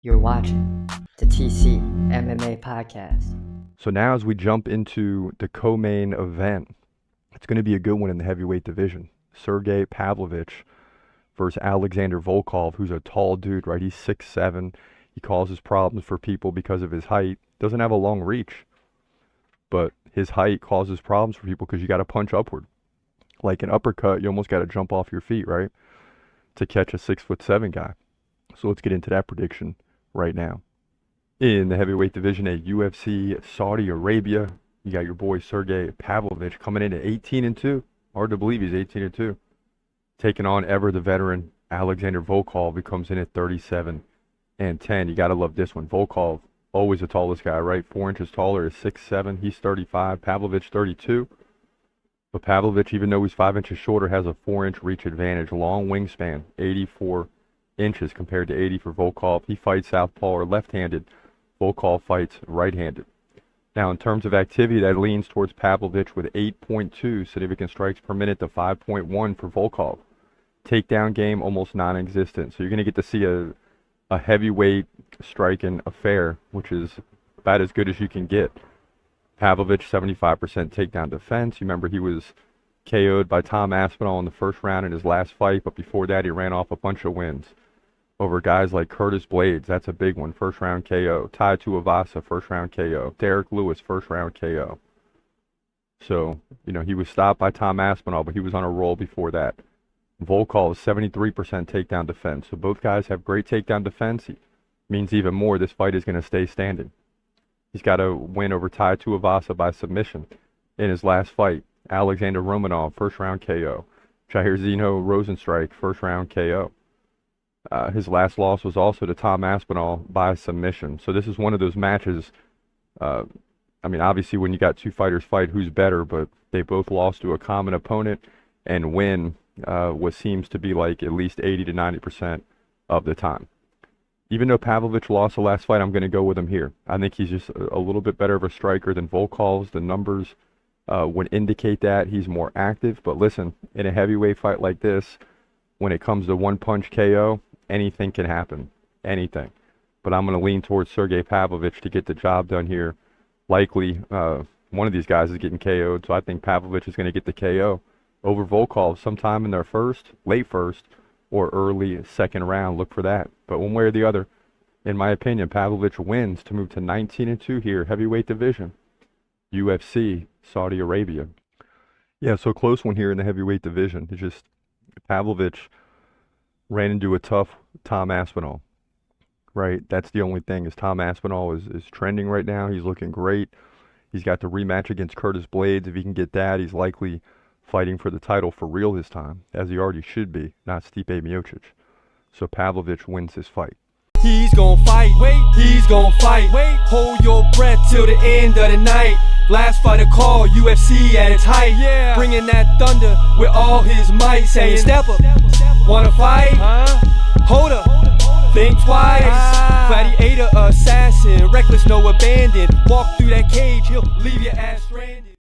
You're watching the TC MMA podcast. So now as we jump into the co-main event, it's going to be a good one in the heavyweight division. Sergei Pavlovich versus Alexander Volkov, who's a tall dude, right? He's 6'7". He causes problems for people because of his height. Doesn't have a long reach, but his height causes problems for people because you got to punch upward. Like an uppercut, you almost got to jump off your feet, right? To catch a 6'7" guy. So let's get into that prediction right now. In the heavyweight division at UFC Saudi Arabia, you got your boy Sergei Pavlovich coming in at 18-2. Hard to believe he's 18-2. Taking on ever the veteran Alexander Volkov, who comes in at 37-10. You got to love this one. Volkov, always the tallest guy, right? 4 inches taller, is 6'7". He's 35. Pavlovich 32. But Pavlovich, even though he's 5 inches shorter, has a 4-inch reach advantage. Long wingspan, 84 inches compared to 80 for Volkov. He fights southpaw or left-handed. Volkov fights right-handed. Now, in terms of activity, that leans towards Pavlovich with 8.2 significant strikes per minute to 5.1 for Volkov. Takedown game almost non-existent. So you're going to get to see a heavyweight striking affair, which is about as good as you can get. Pavlovich, 75% takedown defense. You remember he was KO'd by Tom Aspinall in the first round in his last fight, but before that he ran off a bunch of wins over guys like Curtis Blades. That's a big one. First round KO. Tai Tuivasa, first round KO. Derek Lewis, first round KO. So, he was stopped by Tom Aspinall, but he was on a roll before that. Volkov, 73% takedown defense. So both guys have great takedown defense. Means even more, this fight is going to stay standing. He's got a win over Tai Tuivasa by submission in his last fight. Alexander Romanov, first round KO. Jair Zeno Rosenstrike, first round KO. His last loss was also to Tom Aspinall by submission. So this is one of those matches. Obviously when you got two fighters fight, who's better? But they both lost to a common opponent and win what seems to be like at least 80 to 90% of the time. Even though Pavlovich lost the last fight, I'm going to go with him here. I think he's just a little bit better of a striker than Volkov's. The numbers would indicate that he's more active. But listen, in a heavyweight fight like this, when it comes to one-punch KO, anything can happen. Anything. But I'm going to lean towards Sergei Pavlovich to get the job done here. Likely, one of these guys is getting KO'd, so I think Pavlovich is going to get the KO over Volkov sometime in their late first, or early second round. Look for that. But one way or the other, in my opinion, Pavlovich wins to move to 19-2 here, heavyweight division, UFC Saudi Arabia. Yeah, so close one here in the heavyweight division. It's just Pavlovich ran into a tough Tom Aspinall, right? That's the only thing, is Tom Aspinall is trending right now. He's looking great. He's got the rematch against Curtis Blades. If he can get that, he's likely fighting for the title for real this time, as he already should be, not Stipe Miocic. So Pavlovich wins this fight. He's gon' fight, he's gon' fight. Hold your breath till the end of the night. Last fighter call, UFC at its height. Yeah. Bringing that thunder with all his might. Saying, step up, wanna fight? Hold up, think twice. Gladiator, assassin, reckless, no abandon. Walk through that cage, he'll leave your ass.